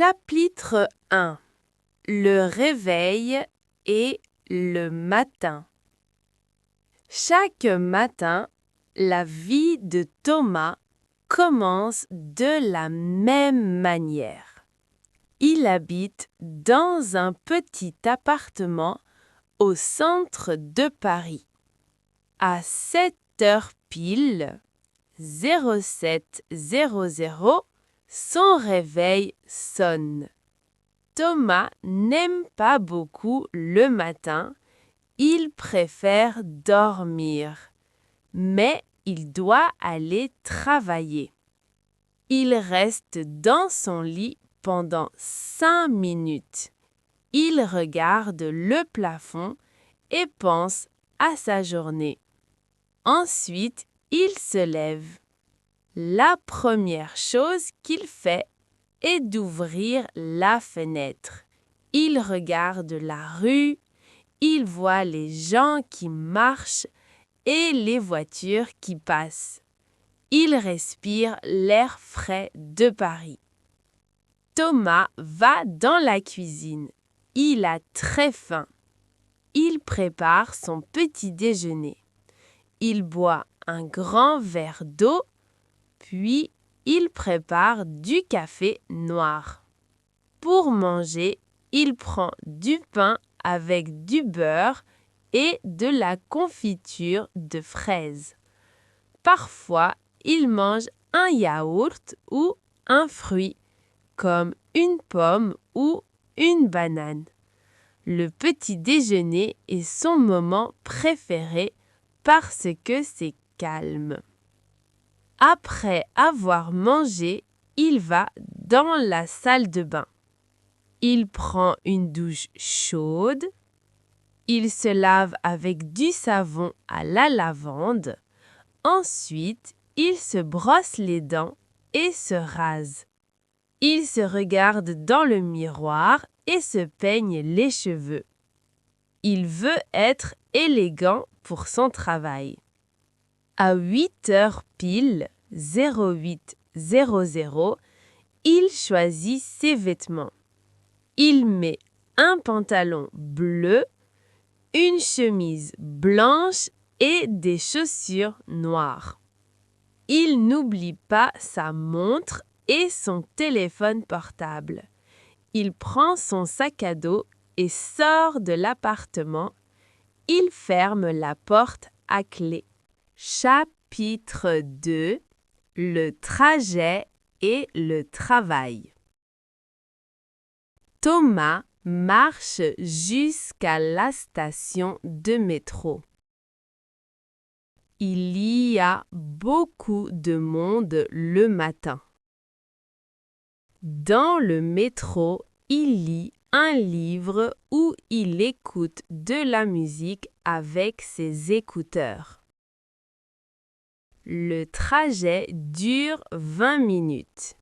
Chapitre 1. Le réveil et le matin. Chaque matin, la vie de Thomas commence de la même manière. Il habite dans un petit appartement au centre de Paris. À 7 heures pile, 0700, son réveil sonne. Thomas n'aime pas beaucoup le matin, il préfère dormir, mais il doit aller travailler. Il reste dans son lit pendant 5 minutes. Il regarde le plafond et pense à sa journée. Ensuite, il se lève. La première chose qu'il fait est d'ouvrir la fenêtre. Il regarde la rue, il voit les gens qui marchent et les voitures qui passent. Il respire l'air frais de Paris. Thomas va dans la cuisine. Il a très faim. Il prépare son petit déjeuner. Il boit un grand verre d'eau, puis il prépare du café noir. Pour manger, il prend du pain avec du beurre et de la confiture de fraises. Parfois, il mange un yaourt ou un fruit, comme une pomme ou une banane. Le petit déjeuner est son moment préféré parce que c'est calme. Après avoir mangé, il va dans la salle de bain. Il prend une douche chaude. Il se lave avec du savon à la lavande. Ensuite, il se brosse les dents et se rase. Il se regarde dans le miroir et se peigne les cheveux. Il veut être élégant pour son travail. À 8 heures pile, 0800, il choisit ses vêtements. Il met un pantalon bleu, une chemise blanche et des chaussures noires. Il n'oublie pas sa montre et son téléphone portable. Il prend son sac à dos et sort de l'appartement. Il ferme la porte à clé. Chapitre 2. Le trajet et le travail. Thomas marche jusqu'à la station de métro. Il y a beaucoup de monde le matin. Dans le métro, il lit un livre ou il écoute de la musique avec ses écouteurs. Le trajet dure 20 minutes.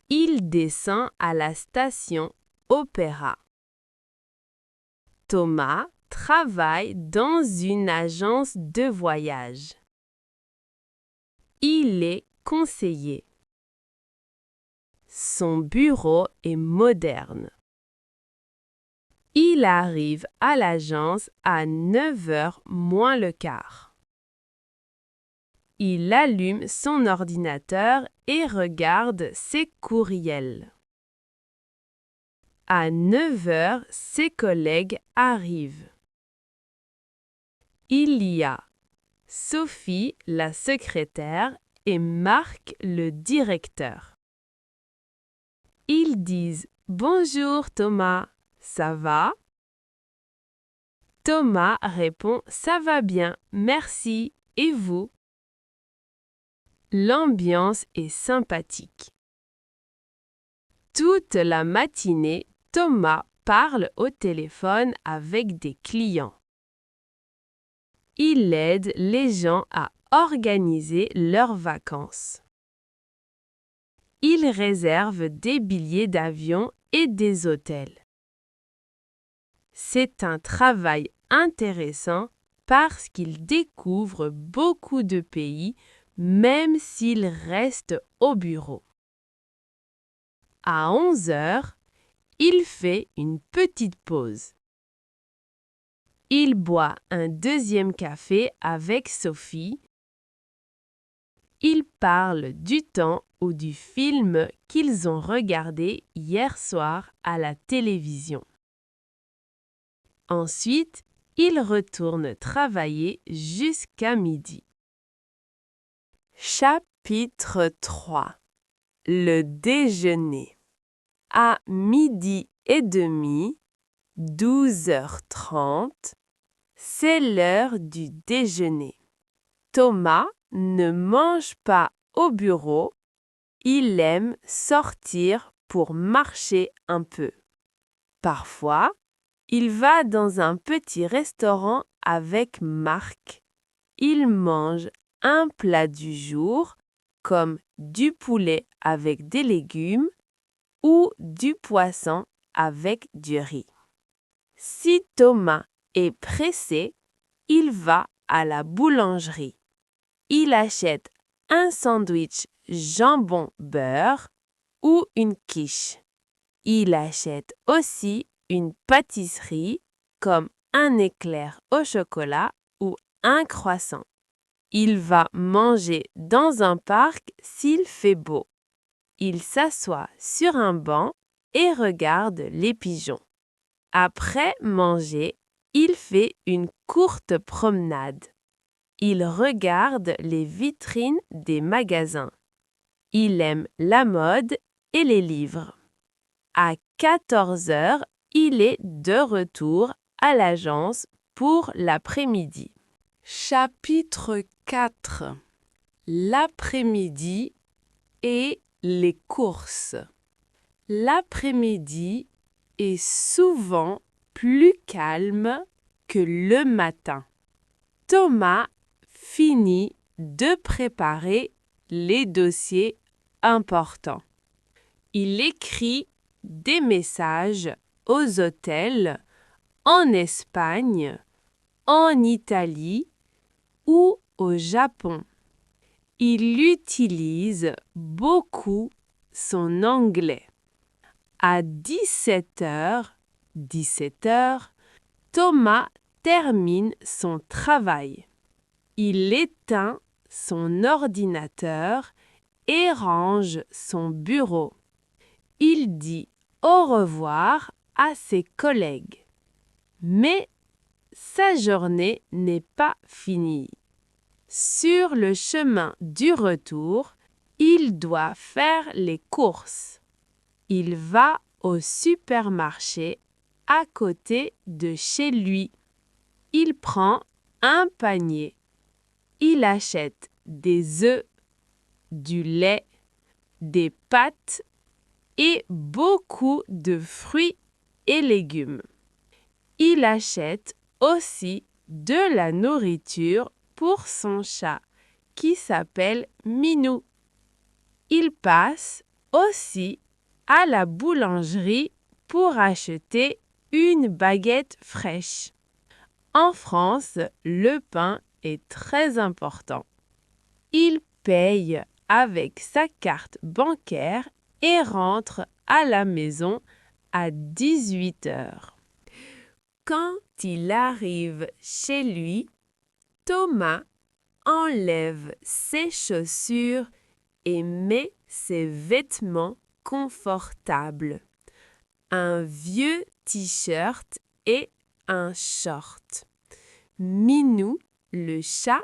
Il descend à la station Opéra. Thomas travaille dans une agence de voyage. Il est conseiller. Son bureau est moderne. Il arrive à l'agence à 9h moins le quart. Il allume son ordinateur et regarde ses courriels. À 9h, ses collègues arrivent. Il y a Sophie, la secrétaire, et Marc, le directeur. Ils disent « Bonjour Thomas, ça va ?» Thomas répond « Ça va bien, merci, et vous ?» L'ambiance est sympathique. Toute la matinée, Thomas parle au téléphone avec des clients. Il aide les gens à organiser leurs vacances. Il réserve des billets d'avion et des hôtels. C'est un travail intéressant parce qu'il découvre beaucoup de pays même s'il reste au bureau. À 11 heures, il fait une petite pause. Il boit un deuxième café avec Sophie. Ils parlent du temps ou du film qu'ils ont regardé hier soir à la télévision. Ensuite, ils retournent travailler jusqu'à midi. Chapitre 3. Le déjeuner. À midi et demi, 12h30, c'est l'heure du déjeuner. Thomas ne mange pas au bureau, il aime sortir pour marcher un peu. Parfois, il va dans un petit restaurant avec Marc. Il mange un plat du jour, comme du poulet avec des légumes ou du poisson avec du riz. Si Thomas est pressé, il va à la boulangerie. Il achète un sandwich jambon-beurre ou une quiche. Il achète aussi une pâtisserie comme un éclair au chocolat ou un croissant. Il va manger dans un parc s'il fait beau. Il s'assoit sur un banc et regarde les pigeons. Après manger, il fait une courte promenade. Il regarde les vitrines des magasins. Il aime la mode et les livres. À 14 heures, il est de retour à l'agence pour l'après-midi. Chapitre 4. L'après-midi et les courses. L'après-midi est souvent plus calme que le matin. Thomas finit de préparer les dossiers importants. Il écrit des messages aux hôtels en Espagne, en Italie ou au Japon. Il utilise beaucoup son anglais. À 17h, Thomas termine son travail. Il éteint son ordinateur et range son bureau. Il dit au revoir à ses collègues. Mais sa journée n'est pas finie. Sur le chemin du retour, il doit faire les courses. Il va au supermarché à côté de chez lui. Il prend un panier. Il achète des œufs, du lait, des pâtes et beaucoup de fruits et légumes. Il achète aussi de la nourriture pour son chat qui s'appelle Minou. Il passe aussi à la boulangerie pour acheter une baguette fraîche. En France, le pain est très important. Il paye avec sa carte bancaire et rentre à la maison à 18 heures. Quand il arrive chez lui, Thomas enlève ses chaussures et met ses vêtements confortables, un vieux t-shirt et un short. Minou, le chat,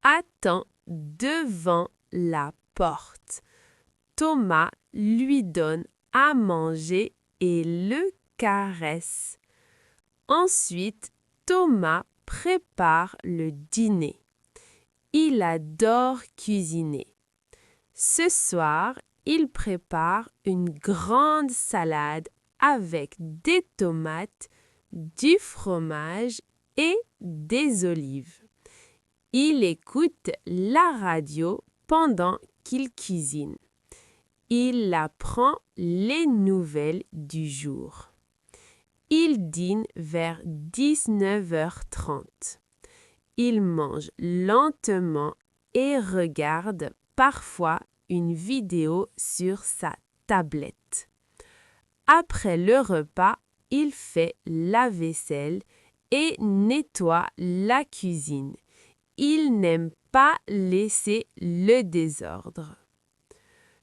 attend devant la porte. Thomas lui donne à manger et le caresse. Ensuite, Thomas prépare le dîner. Il adore cuisiner. Ce soir, il prépare une grande salade avec des tomates, du fromage et des olives. Il écoute la radio pendant qu'il cuisine. Il apprend les nouvelles du jour. Il dîne vers 19h30. Il mange lentement et regarde parfois une vidéo sur sa tablette. Après le repas, il fait la vaisselle et nettoie la cuisine. Il n'aime pas laisser le désordre.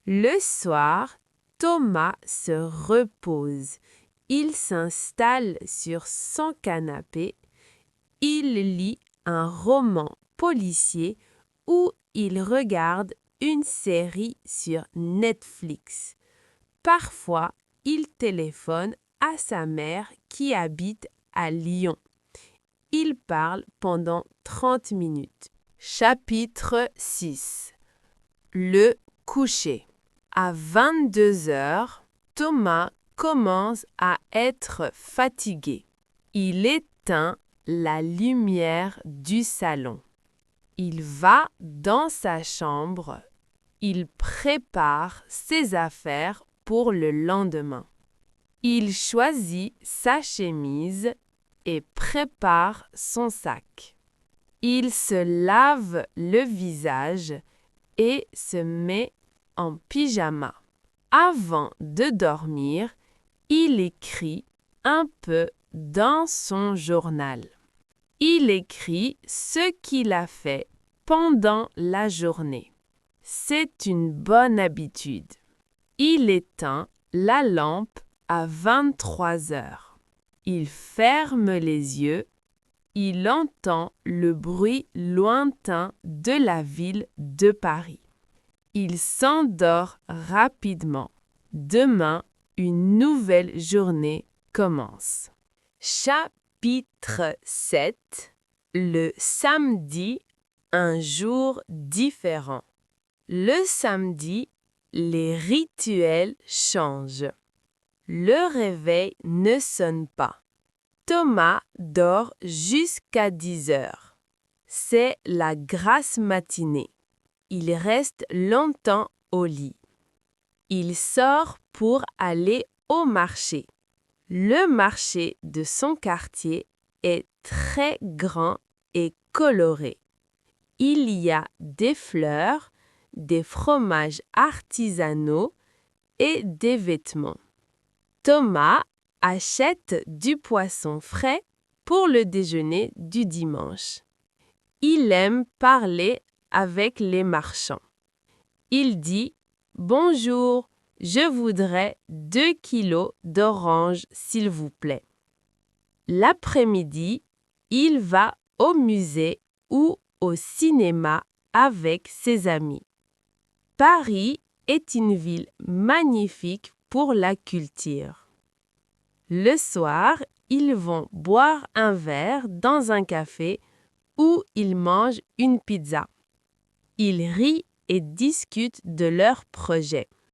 Le soir, Thomas se repose. Il s'installe sur son canapé. Il lit un roman policier ou il regarde une série sur Netflix. Parfois, il téléphone à sa mère qui habite à Lyon. Il parle pendant 30 minutes. Chapitre 6. Le coucher. À 22 heures, Thomas commence à être fatigué. Il éteint la lumière du salon. Il va dans sa chambre. Il prépare ses affaires pour le lendemain. Il choisit sa chemise et prépare son sac. Il se lave le visage et se met en pyjama. Avant de dormir, il écrit un peu dans son journal. Il écrit ce qu'il a fait pendant la journée. C'est une bonne habitude. Il éteint la lampe à 23 heures. Il ferme les yeux. Il entend le bruit lointain de la ville de Paris. Il s'endort rapidement. Demain, une nouvelle journée commence. Chapitre 7. Le samedi, un jour différent. Le samedi, les rituels changent. Le réveil ne sonne pas. Thomas dort jusqu'à 10 heures. C'est la grasse matinée. Il reste longtemps au lit. Il sort pour aller au marché. Le marché de son quartier est très grand et coloré. Il y a des fleurs, des fromages artisanaux et des vêtements. Thomas achète du poisson frais pour le déjeuner du dimanche. Il aime parler avec les marchands. Il dit « Bonjour, je voudrais 2 kilos d'oranges, s'il vous plaît ». L'après-midi, il va au musée ou au cinéma avec ses amis. Paris est une ville magnifique pour la culture. Le soir, ils vont boire un verre dans un café où ils mangent une pizza. Ils rient et discutent de leurs projets.